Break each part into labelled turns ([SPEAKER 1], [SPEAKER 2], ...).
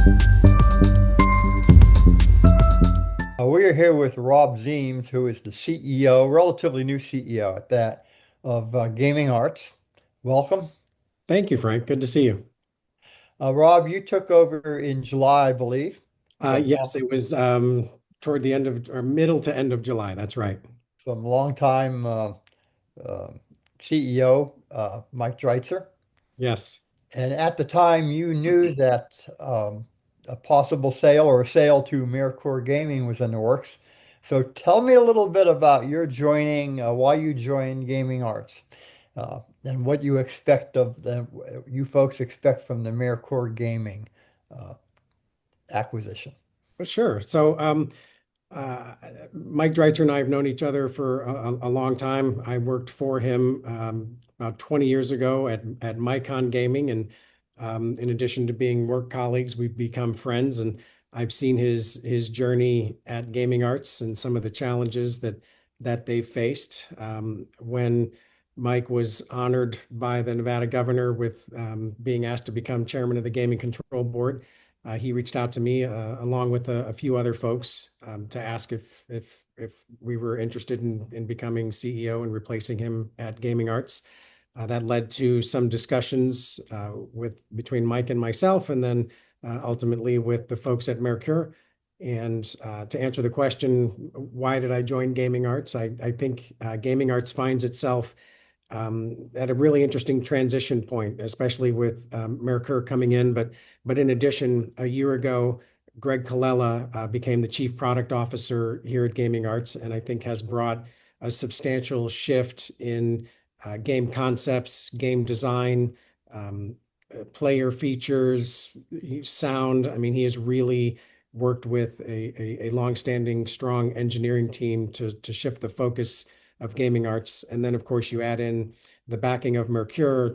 [SPEAKER 1] We are here with Rob Ziems, who is the CEO, relatively new CEO at that, of Gaming Arts. Welcome.
[SPEAKER 2] Thank you, Frank. Good to see you.
[SPEAKER 1] Rob, you took over in July, I believe, from
[SPEAKER 2] Yes, it was toward the end of or middle to end of July. That's right.
[SPEAKER 1] longtime uh, CEO, Mike Dreitzer.
[SPEAKER 2] Yes.
[SPEAKER 1] And at the time, you knew that a possible sale or a sale to Mirrorcore Gaming was in the works. So tell me a little bit about your joining, why you joined Gaming Arts, and what you expect of you folks expect from the Mirrorcore Gaming uh, acquisition.
[SPEAKER 2] Sure. Uh, Mike Dreitzer and I have known each other for a long time. I worked for him about 20 years ago at Micon Gaming, and in addition to being work colleagues, we've become friends. And I've seen his journey at Gaming Arts and some of the challenges that they faced. When Mike was honored by the Nevada governor with being asked to become chairman of the Gaming Control Board, he reached out to me along with a few other folks to ask if we were interested in becoming CEO and replacing him at Gaming Arts. That led to some discussions with between Mike and myself, and then ultimately with the folks at Mercure. And to answer the question, why did I join Gaming Arts? I think Gaming Arts finds itself at a really interesting transition point, especially with Mercure coming in. But in addition, a year ago, Greg Colella became the chief product officer here at Gaming Arts, and I think has brought a substantial shift in game concepts, game design, um, player features, sound. I mean, he has really worked with a longstanding, strong engineering team to shift the focus of Gaming Arts. And then, of course, you add in the backing of Mercure,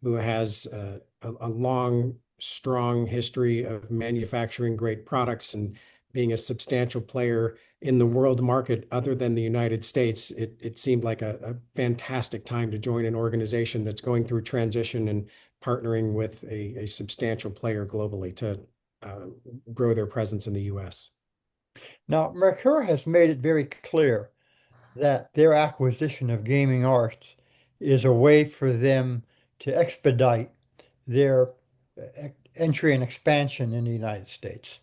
[SPEAKER 2] who has a long, strong history of manufacturing great products and being a substantial player in the world market other than the United States. It seemed like a fantastic time to join an organization that's going through transition and partnering with a substantial player globally to uh, grow their presence in the US.
[SPEAKER 1] Now, Mercure has made it very clear that their acquisition of Gaming Arts is a way for them to expedite their entry and expansion in the United States.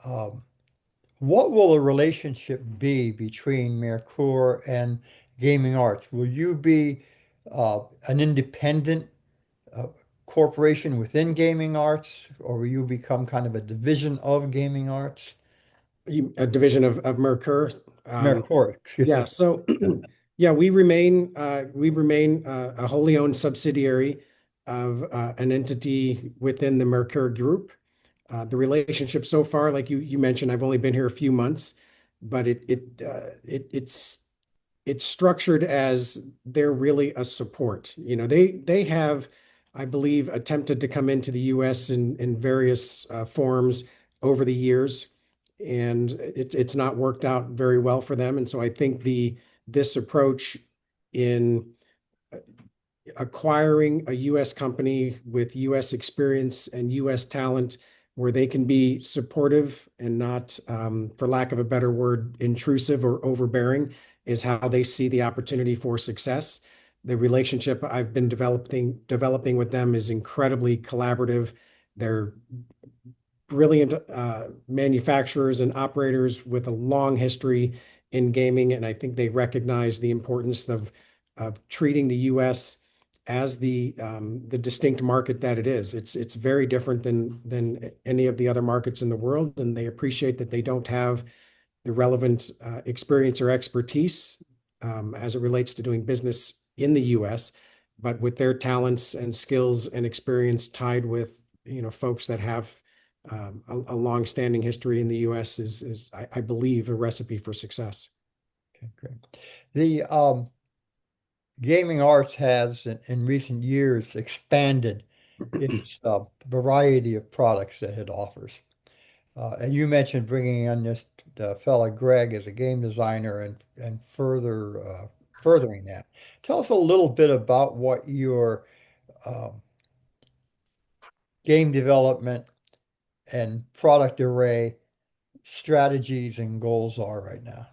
[SPEAKER 1] Um, what will the relationship be between Mercure and Gaming Arts? Will you be an independent uh, corporation within Gaming Arts, or will you become kind of a division of Gaming Arts?
[SPEAKER 2] A division of Mercure. Um,
[SPEAKER 1] Mercure, excuse
[SPEAKER 2] Yeah,
[SPEAKER 1] me.
[SPEAKER 2] so yeah, we remain a wholly owned subsidiary of an entity within the Mercure Group. The relationship so far, like you mentioned, I've only been here a few months, but it's structured as they're really a support. You know, they have, I believe, attempted to come into the U.S. in various forms over the years, and it's not worked out very well for them. And so I think the this approach in acquiring a U.S. company with U.S. experience and U.S. talent where they can be supportive and not, for lack of a better word, intrusive or overbearing is how they see the opportunity for success. The relationship I've been developing with them is incredibly collaborative. They're brilliant manufacturers and operators with a long history in gaming, and I think they recognize the importance of treating the U.S. as the distinct market that it is. It's very different than any of the other markets in the world, and they appreciate that they don't have the relevant experience or expertise as it relates to doing business in the U.S. But with their talents and skills and experience tied with folks that have a long-standing history in the U.S. is I believe a recipe for success.
[SPEAKER 1] Okay, great. The Gaming Arts has, in recent years, expanded its variety of products that it offers. And you mentioned bringing on this fella Greg as a game designer and furthering that. Tell us a little bit about what your um, game development and product array strategies and goals are right now?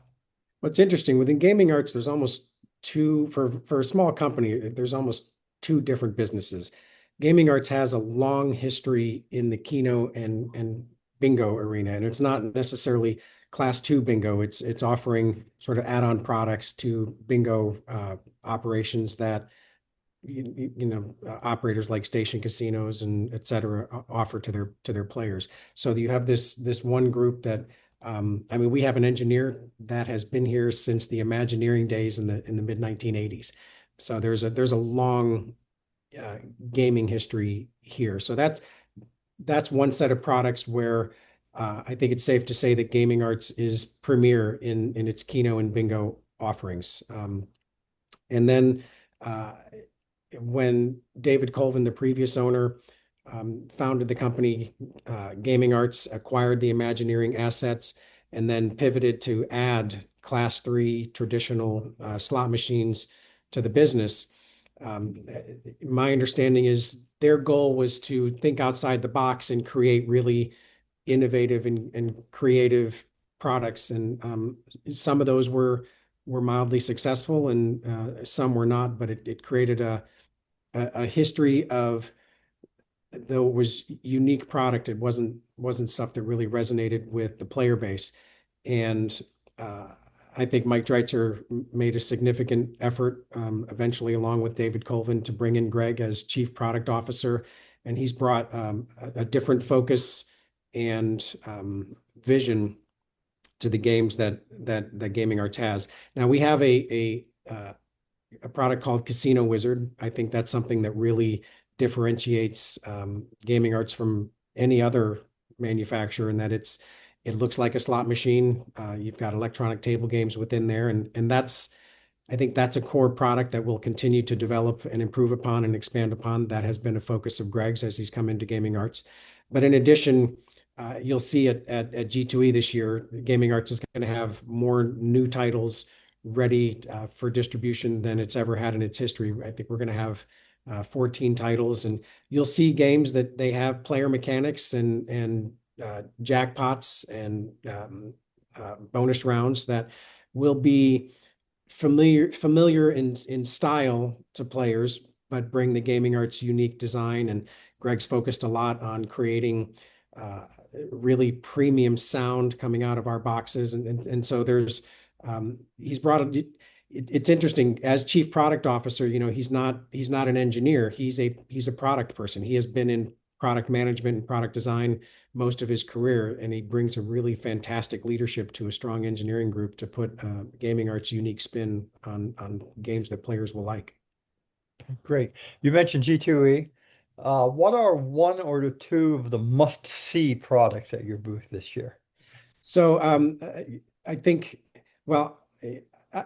[SPEAKER 2] What's interesting within gaming arts, there's almost two for a small company, there's almost two different businesses. Gaming arts has a long history in the Keno and bingo arena, and it's not necessarily class two bingo. It's offering sort of add-on products to bingo operations that operators like station casinos and et cetera offer to their players. So you have this one group that I mean, we have an engineer that has been here since the Imagineering days in the mid 1980s. So there's a long uh, gaming history here. So that's one set of products where I think it's safe to say that gaming arts is premier in its Keno and Bingo offerings. And then uh, when David Colvin, the previous owner, founded the company, Gaming Arts acquired the Imagineering assets and then pivoted to add class three traditional slot machines to the business. My understanding is their goal was to think outside the box and create really innovative and creative products. And some of those were mildly successful and some were not, but it created a history of, though it was unique product, it wasn't stuff that really resonated with the player base. And uh, I think Mike Dreitzer made a significant effort, eventually, along with David Colvin, to bring in Greg as chief product officer, and he's brought a different focus and vision to the games that Gaming Arts has. Now we have a product called Casino Wizard. I think that's something that really differentiates Gaming Arts from any other manufacturer in that it looks like a slot machine. You've got electronic table games within there, and that's I think that's a core product that we'll continue to develop and improve upon and expand upon. That has been a focus of Greg's as he's come into Gaming Arts. But in addition, you'll see at G2E this year, Gaming Arts is going to have more new titles ready for distribution than it's ever had in its history. I think we're going to have 14 titles, and you'll see games that they have player mechanics and jackpots and bonus rounds that will be familiar in style to players, but bring the Gaming Arts unique design. And Greg's focused a lot on creating really premium sound coming out of our boxes, and so he's brought it's interesting as chief product officer. He's not an engineer. He's a product person. He has been in product management and product design most of his career, and he brings a really fantastic leadership to a strong engineering group to put Gaming Arts unique spin on games that players will like.
[SPEAKER 1] Great. You mentioned G2E. What are one or two of the must-see products at your booth this year?
[SPEAKER 2] So I think, well,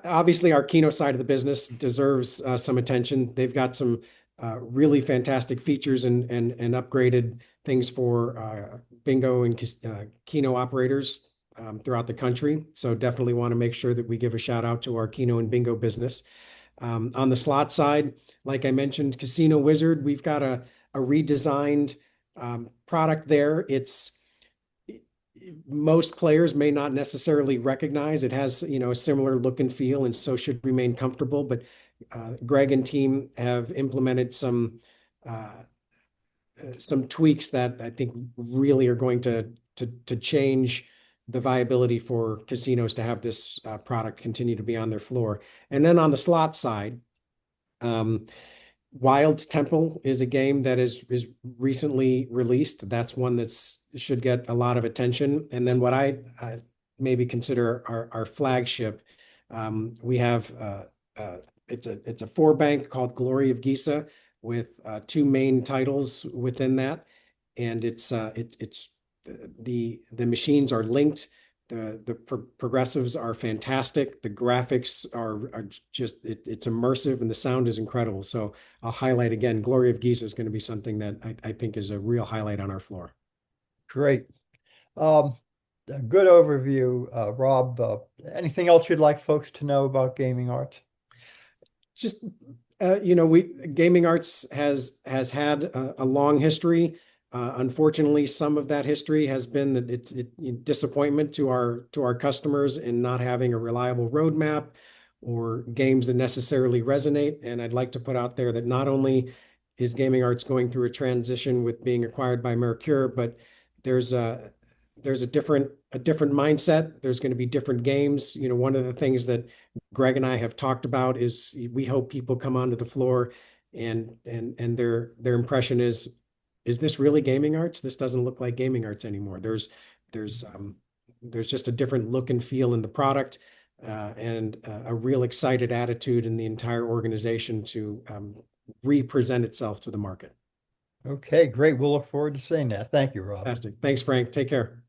[SPEAKER 2] obviously our Keno side of the business deserves some attention. They've got some really fantastic features and upgraded things for bingo and Keno operators throughout the country. So definitely want to make sure that we give a shout out to our Keno and bingo business. On the slot side, like I mentioned, Casino Wizard, we've got a redesigned product there. It's most players may not necessarily recognize. It has, a similar look and feel, and so should remain comfortable. But Greg and team have implemented some tweaks that I think really are going to change the viability for casinos to have this product continue to be on their floor. And then on the slot side, um, Wild Temple is a game that is recently released. That's one that's should get a lot of attention. And then what I maybe consider our flagship, we have it's a four bank called Glory of Giza with two main titles within that, and it's the machines are linked. The progressives are fantastic. The graphics are just it's immersive and the sound is incredible. So I'll highlight again, Glory of Giza is going to be something that I think is a real highlight on our floor.
[SPEAKER 1] Great. Um, a good overview, Rob. Anything else you'd like folks to know about gaming arts?
[SPEAKER 2] Just we Gaming Arts has had a long history. Unfortunately, some of that history has been that disappointment to our customers in not having a reliable roadmap or games that necessarily resonate. And I'd like to put out there that not only is Gaming Arts going through a transition with being acquired by Mercure, but there's a there's a different mindset. There's going to be different games. One of the things that Greg and I have talked about is we hope people come onto the floor and their impression is this really gaming arts? This doesn't look like gaming arts anymore. There's just a different look and feel in the product, and a real excited attitude in the entire organization to represent itself to the market.
[SPEAKER 1] Okay, great. We'll look forward to seeing that. Thank you, Rob.
[SPEAKER 2] Fantastic. Thanks, Frank. Take care.